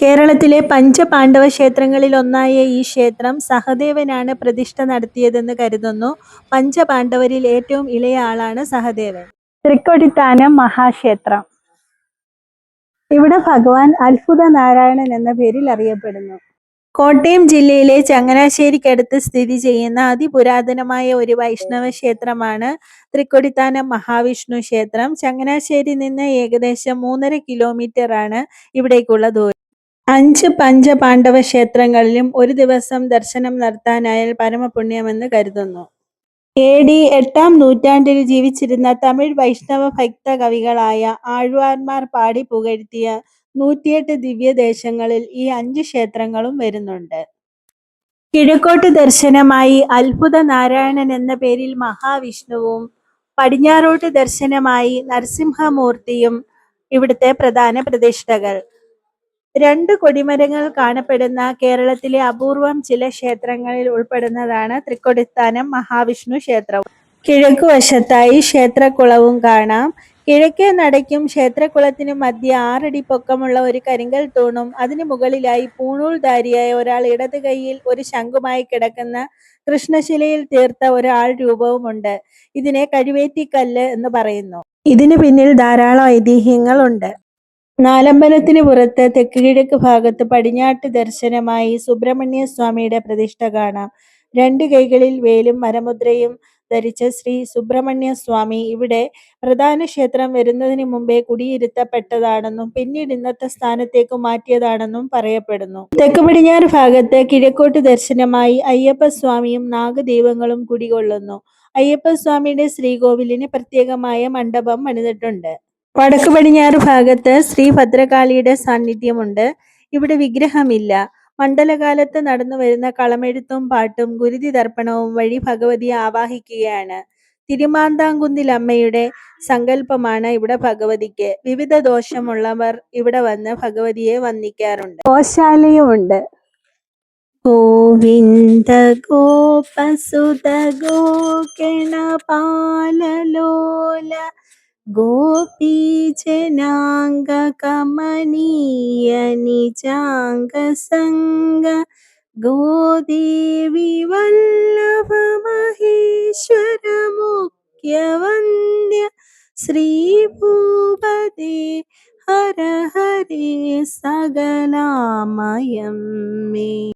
കേരളത്തിലെ പഞ്ചപാണ്ഡവ ക്ഷേത്രങ്ങളിൽ ഒന്നായ ഈ ക്ഷേത്രം സഹദേവനാണ് പ്രതിഷ്ഠ നടത്തിയതെന്ന് കരുതുന്നു. പഞ്ചപാണ്ഡവരിൽ ഏറ്റവും ഇളയ ആളാണ് സഹദേവൻ. തൃക്കൊടിത്താനം മഹാക്ഷേത്രം. ഇവിടെ ഭഗവാൻ അത്ഭുത നാരായണൻ എന്ന പേരിൽ അറിയപ്പെടുന്നു. കോട്ടയം ജില്ലയിലെ ചങ്ങനാശ്ശേരിക്കടുത്ത് സ്ഥിതി ചെയ്യുന്ന അതിപുരാതനമായ ഒരു വൈഷ്ണവ ക്ഷേത്രമാണ് തൃക്കൊടിത്താനം മഹാവിഷ്ണു ക്ഷേത്രം. ചങ്ങനാശ്ശേരി നിന്ന് ഏകദേശം 3.5 കിലോമീറ്ററാണ് ഇവിടേക്കുള്ള ദൂരം. 5 പഞ്ചപാണ്ഡവ ക്ഷേത്രങ്ങളിലും ഒരു ദിവസം ദർശനം നടത്താനായാൽ പരമപുണ്യമെന്ന് കരുതുന്നു. AD 8-ാം നൂറ്റാണ്ടിൽ ജീവിച്ചിരുന്ന തമിഴ് വൈഷ്ണവ ഭക്ത കവികളായ ആഴ്വാർമാർ പാടി പുകഴ്ത്തിയ 108 ദിവ്യദേശങ്ങളിൽ ഈ 5 ക്ഷേത്രങ്ങളും വരുന്നുണ്ട്. കിഴക്കോട്ട് ദർശനമായി അത്ഭുത നാരായണൻ എന്ന പേരിൽ മഹാവിഷ്ണുവും പടിഞ്ഞാറോട്ട് ദർശനമായി നരസിംഹമൂർത്തിയും ഇവിടുത്തെ പ്രധാന പ്രതിഷ്ഠകൾ. 2 കൊടിമരങ്ങൾ കാണപ്പെടുന്ന കേരളത്തിലെ അപൂർവം ചില ക്ഷേത്രങ്ങളിൽ ഉൾപ്പെടുന്നതാണ് തൃക്കൊടിത്താനം മഹാവിഷ്ണു ക്ഷേത്രവും. കിഴക്കുവശത്തായി ക്ഷേത്രക്കുളവും കാണാം. കിഴക്കേ നടയ്ക്കും ക്ഷേത്രക്കുളത്തിനും മധ്യേ 6 അടി പൊക്കമുള്ള ഒരു കരിങ്കൽ തൂണും അതിനു മുകളിലായി പൂണൂൽധാരിയായ ഒരാൾ ഇടത് കൈയിൽ ഒരു ശംഖുമായി കിടക്കുന്ന കൃഷ്ണശിലയിൽ തീർത്ത ഒരു ആൾ രൂപവുമുണ്ട്. ഇതിനെ കഴുവേറ്റിക്കല്ല് എന്ന് പറയുന്നു. ഇതിനു പിന്നിൽ ധാരാളം ഐതിഹ്യങ്ങളുണ്ട്. നാലമ്പലത്തിന് പുറത്ത് തെക്കുകിഴക്ക് ഭാഗത്ത് പടിഞ്ഞാട്ട് ദർശനമായി സുബ്രഹ്മണ്യ സ്വാമിയുടെ പ്രതിഷ്ഠ കാണാം. 2 കൈകളിൽ വേലും വരമുദ്രയും ധരിച്ച ശ്രീ സുബ്രഹ്മണ്യ സ്വാമി ഇവിടെ പ്രധാന ക്ഷേത്രം വരുന്നതിന് മുമ്പേ കുടിയിരുത്തപ്പെട്ടതാണെന്നും പിന്നീട് ഇന്നത്തെ സ്ഥാനത്തേക്ക് മാറ്റിയതാണെന്നും പറയപ്പെടുന്നു. തെക്ക് പടിഞ്ഞാറ് ഭാഗത്ത് കിഴക്കോട്ട് ദർശനമായി അയ്യപ്പസ്വാമിയും നാഗദൈവങ്ങളും കുടികൊള്ളുന്നു. അയ്യപ്പസ്വാമിയുടെ ശ്രീകോവിലിന് പ്രത്യേകമായ മണ്ഡപം പണിതിട്ടുണ്ട്. വടക്ക് പടിഞ്ഞാറ് ഭാഗത്ത് ശ്രീ ഭദ്രകാളിയുടെ സാന്നിധ്യമുണ്ട്. ഇവിടെ വിഗ്രഹമില്ല. മണ്ഡലകാലത്ത് നടന്നുവരുന്ന കളമെഴുത്തും പാട്ടും ഗുരുതി തർപ്പണവും വഴി ഭഗവതിയെ ആവാഹിക്കുകയാണ്. തിരുമാന്താംകുന്നിലമ്മയുടെ സങ്കല്പമാണ് ഇവിടെ ഭഗവതിക്ക്. വിവിധ ദോഷമുള്ളവർ ഇവിടെ വന്ന് ഭഗവതിയെ വന്ദിക്കാറുണ്ട്. ഗോശാലയുമുണ്ട്. ഗോവിന്ദ ഗോപസുത ഗോഗണപാലലോല ഗോപീജനാംഗ കമനീയ നിജാംഗസംഗ ഗോദേവി വല്ലഭ മഹേശ്വര മുഖ്യവന്ദ്യ ശ്രീഭൂപതേ ഹര ഹരേ സകലാമയം മേ.